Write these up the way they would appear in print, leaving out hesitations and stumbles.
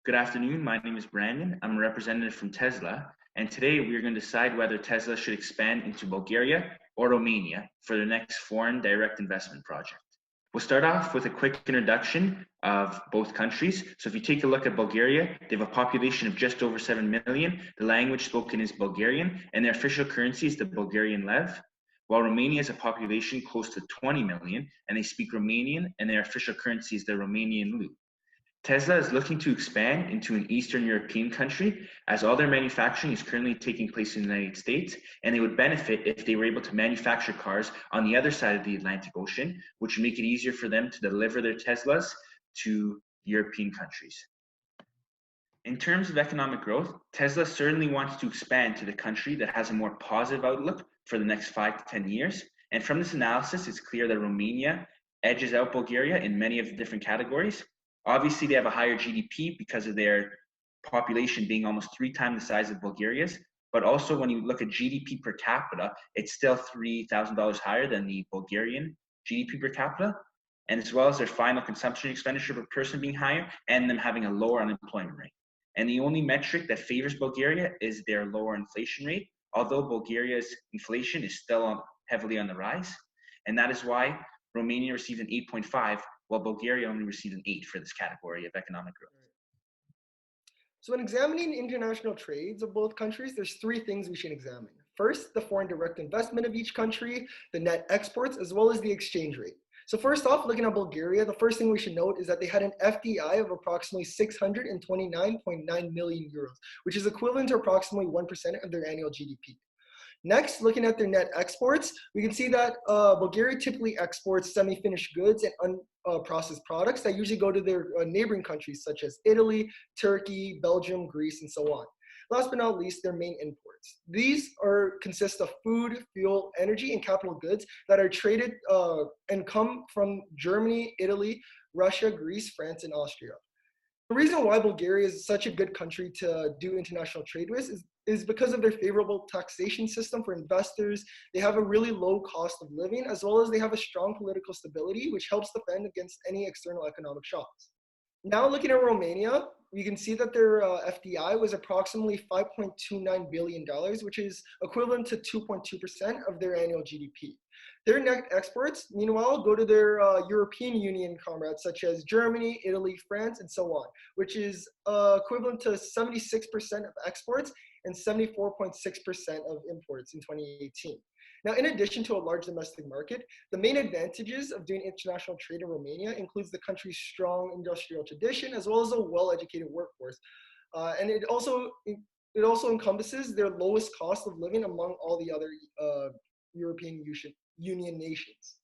Good afternoon. My name is Brandon. I'm a representative from Tesla, and today we are going to decide whether Tesla should expand into Bulgaria or Romania for their next foreign direct investment project. We'll start off with a quick introduction of both countries. So if you take a look at Bulgaria, they have a population of just over 7 million. The language spoken is Bulgarian, and their official currency is the Bulgarian lev, while Romania has a population close to 20 million, and they speak Romanian, and their official currency is the Romanian leu. Tesla is looking to expand into an Eastern European country, as all their manufacturing is currently taking place in the United States, and they would benefit if they were able to manufacture cars on the other side of the Atlantic Ocean, which would make it easier for them to deliver their Teslas to European countries. In terms of economic growth, Tesla certainly wants to expand to the country that has a more positive outlook for the next 5 to 10 years. And from this analysis, it's clear that Romania edges out Bulgaria in many of the different categories. Obviously, they have a higher GDP because of their population being almost 3 times the size of Bulgaria's. But also, when you look at GDP per capita, it's still $3,000 higher than the Bulgarian GDP per capita. And as well as their final consumption expenditure per person being higher and them having a lower unemployment rate. And the only metric that favors Bulgaria is their lower inflation rate, although Bulgaria's inflation is still heavily on the rise. And that is why Romania received an 8.5, while Bulgaria only received an 8 for this category of economic growth. So when examining international trades of both countries, there's 3 things we should examine. First, the foreign direct investment of each country, the net exports, as well as the exchange rate. So first off, looking at Bulgaria, the first thing we should note is that they had an FDI of approximately 629.9 million euros, which is equivalent to approximately 1% of their annual GDP. Next, looking at their net exports, we can see that Bulgaria typically exports semi-finished goods and unprocessed products that usually go to their neighboring countries such as Italy, Turkey, Belgium, Greece, and so on. Last but not least, their main imports. These consist of food, fuel, energy, and capital goods that are traded and come from Germany, Italy, Russia, Greece, France, and Austria. The reason why Bulgaria is such a good country to do international trade with is because of their favorable taxation system for investors. They have a really low cost of living, as well as they have a strong political stability, which helps defend against any external economic shocks. Now looking at Romania, you can see that their FDI was approximately $5.29 billion, which is equivalent to 2.2% of their annual GDP. Their net exports, meanwhile, go to their European Union comrades such as Germany, Italy, France, and so on, which is equivalent to 76% of exports and 74.6% of imports in 2018. Now, in addition to a large domestic market, the main advantages of doing international trade in Romania includes the country's strong industrial tradition, as well as a well-educated workforce. And it also encompasses their lowest cost of living among all the other European Union nations.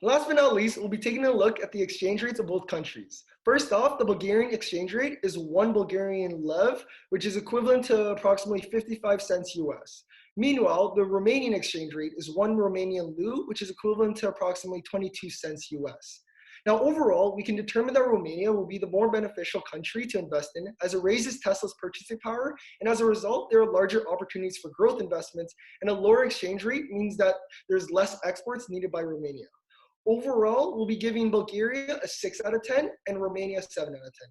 Last but not least, we'll be taking a look at the exchange rates of both countries. First off, the Bulgarian exchange rate is 1 Bulgarian lev, which is equivalent to approximately 55 cents US. Meanwhile, the Romanian exchange rate is 1 Romanian leu, which is equivalent to approximately 22 cents US. Now, overall, we can determine that Romania will be the more beneficial country to invest in, as it raises Tesla's purchasing power, and as a result, there are larger opportunities for growth investments, and a lower exchange rate means that there's less exports needed by Romania. Overall, we'll be giving Bulgaria a 6 out of 10 and Romania a 7 out of 10.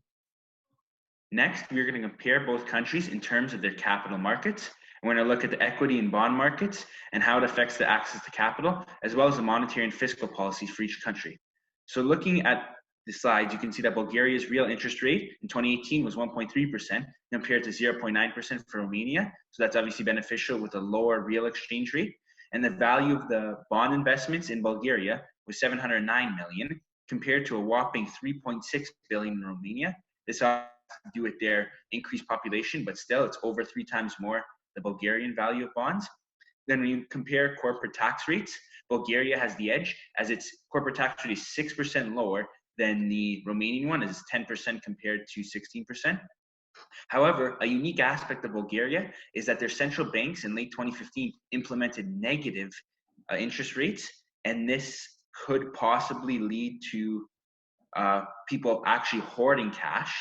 Next, we're going to compare both countries in terms of their capital markets. We're going to look at the equity and bond markets and how it affects the access to capital, as well as the monetary and fiscal policies for each country. So looking at the slides, you can see that Bulgaria's real interest rate in 2018 was 1.3% compared to 0.9% for Romania. So that's obviously beneficial with a lower real exchange rate. And the value of the bond investments in Bulgaria was 709 million compared to a whopping 3.6 billion in Romania. This has to do with their increased population, but still it's over 3 times more the Bulgarian value of bonds. Then when you compare corporate tax rates, Bulgaria has the edge as its corporate tax rate is 6% lower than the Romanian one, as it's 10% compared to 16%. However, a unique aspect of Bulgaria is that their central banks in late 2015 implemented negative interest rates, and this could possibly lead to people actually hoarding cash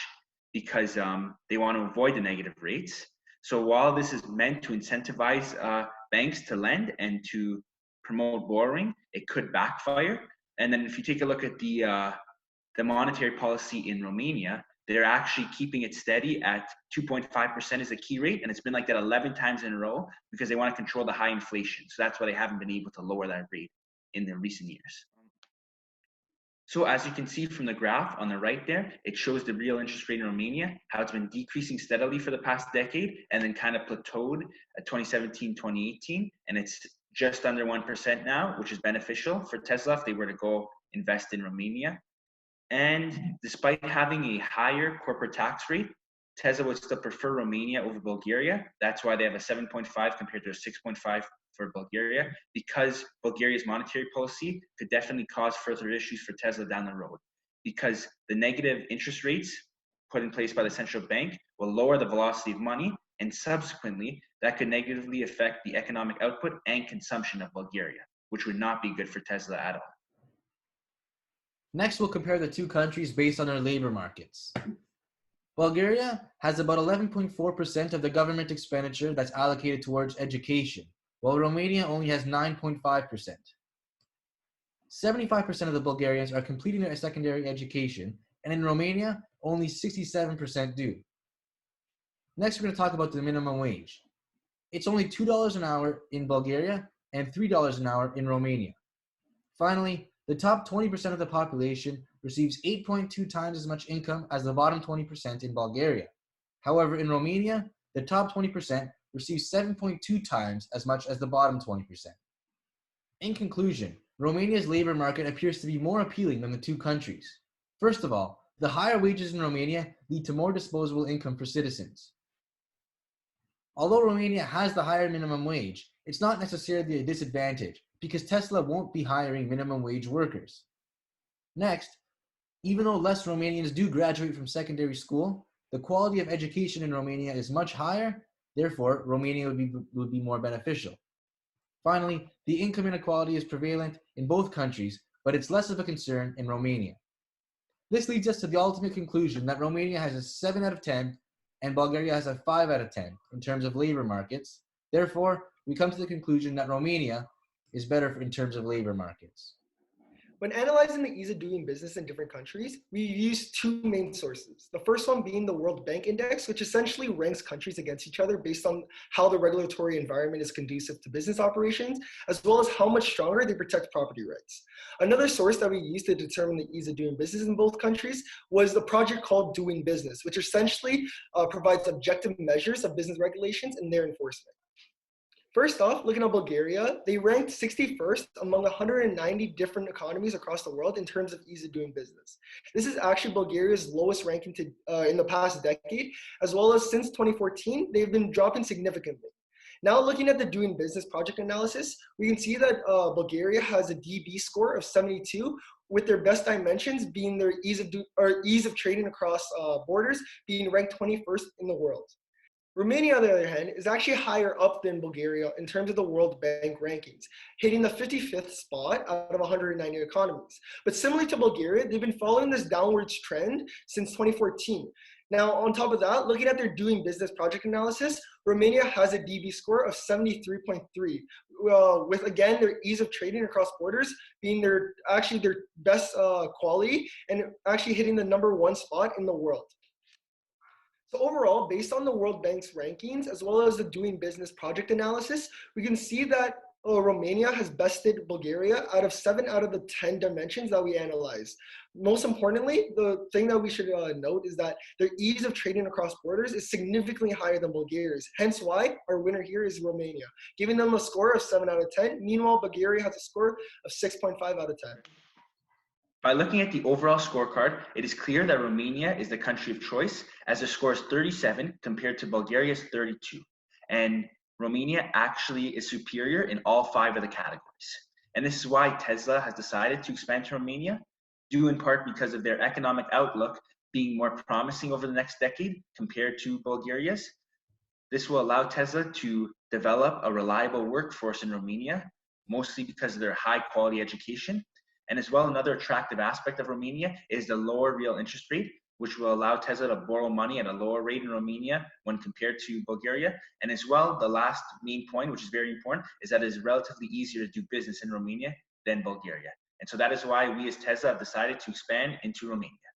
because they want to avoid the negative rates. So while this is meant to incentivize banks to lend and to promote borrowing, it could backfire. And then if you take a look at the monetary policy in Romania, they're actually keeping it steady at 2.5% is a key rate. And it's been like that 11 times in a row because they want to control the high inflation. So that's why they haven't been able to lower that rate in the recent years. So as you can see from the graph on the right there, it shows the real interest rate in Romania, how it's been decreasing steadily for the past decade and then kind of plateaued at 2017, 2018. And it's just under 1% now, which is beneficial for Tesla if they were to go invest in Romania. And despite having a higher corporate tax rate, Tesla would still prefer Romania over Bulgaria. That's why they have a 7.5 compared to a 6.5 for Bulgaria, because Bulgaria's monetary policy could definitely cause further issues for Tesla down the road, because the negative interest rates put in place by the central bank will lower the velocity of money, and subsequently that could negatively affect the economic output and consumption of Bulgaria, which would not be good for Tesla at all. Next, we'll compare the two countries based on their labor markets. Bulgaria has about 11.4% of the government expenditure that's allocated towards education, while Romania only has 9.5%. 75% of the Bulgarians are completing their secondary education, and in Romania, only 67% do. Next, we're going to talk about the minimum wage. It's only $2 an hour in Bulgaria and $3 an hour in Romania. Finally, the top 20% of the population receives 8.2 times as much income as the bottom 20% in Bulgaria. However, in Romania, the top 20% receives 7.2 times as much as the bottom 20%. In conclusion, Romania's labor market appears to be more appealing than the two countries. First of all, the higher wages in Romania lead to more disposable income for citizens. Although Romania has the higher minimum wage, it's not necessarily a disadvantage because Tesla won't be hiring minimum wage workers. Next, even though less Romanians do graduate from secondary school, the quality of education in Romania is much higher, therefore Romania would be more beneficial. Finally, the income inequality is prevalent in both countries, but it's less of a concern in Romania. This leads us to the ultimate conclusion that Romania has a 7 out of 10 and Bulgaria has a 5 out of 10 in terms of labor markets. Therefore, we come to the conclusion that Romania is better in terms of labor markets. When analyzing the ease of doing business in different countries, we use two main sources. The first one being the World Bank Index, which essentially ranks countries against each other based on how the regulatory environment is conducive to business operations, as well as how much stronger they protect property rights. Another source that we used to determine the ease of doing business in both countries was the project called Doing Business, which essentially provides objective measures of business regulations and their enforcement. First off, looking at Bulgaria, they ranked 61st among 190 different economies across the world in terms of ease of doing business. This is actually Bulgaria's lowest ranking in the past decade, as well as since 2014, they've been dropping significantly. Now looking at the Doing Business project analysis, we can see that Bulgaria has a DB score of 72, with their best dimensions being their ease of trading across borders being ranked 21st in the world. Romania, on the other hand, is actually higher up than Bulgaria in terms of the World Bank rankings, hitting the 55th spot out of 190 economies. But similarly to Bulgaria, they've been following this downwards trend since 2014. Now, on top of that, looking at their Doing Business project analysis, Romania has a DB score of 73.3, with, again, their ease of trading across borders being their best quality and actually hitting the #1 spot in the world. So overall, based on the World Bank's rankings, as well as the Doing Business project analysis, we can see that Romania has bested Bulgaria out of 7 out of the 10 dimensions that we analyzed. Most importantly, the thing that we should note is that their ease of trading across borders is significantly higher than Bulgaria's. Hence why our winner here is Romania, giving them a score of 7 out of 10. Meanwhile, Bulgaria has a score of 6.5 out of 10. By looking at the overall scorecard, it is clear that Romania is the country of choice, as the score is 37 compared to Bulgaria's 32. And Romania actually is superior in all 5 of the categories. And this is why Tesla has decided to expand to Romania, due in part because of their economic outlook being more promising over the next decade compared to Bulgaria's. This will allow Tesla to develop a reliable workforce in Romania, mostly because of their high quality education. And as well, another attractive aspect of Romania is the lower real interest rate, which will allow Tesla to borrow money at a lower rate in Romania when compared to Bulgaria. And as well, the last main point, which is very important, is that it is relatively easier to do business in Romania than Bulgaria. And so that is why we as Tesla have decided to expand into Romania.